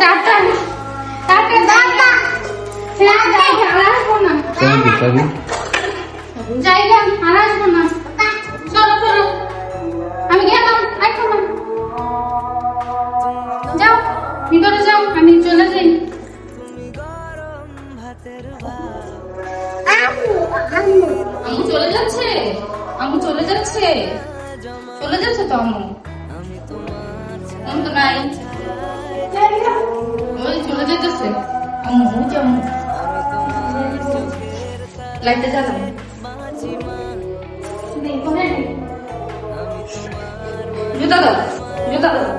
tata tata tata আর আসবো না জায়গা আর আসবো না চলো চলো আমি গেলাম এখন যাও ভিতরে যাও আমি চলে যাই আম্মু চলে যাচ্ছে আম্মু চলে যাচ্ছে চলে যাচ্ছে তো আম্মু তো নাই ওই চলে যেতেছে আম্মু ওই যে আম্মু লাইটটা জ্বালাবো জুতা দাও জুতা দাও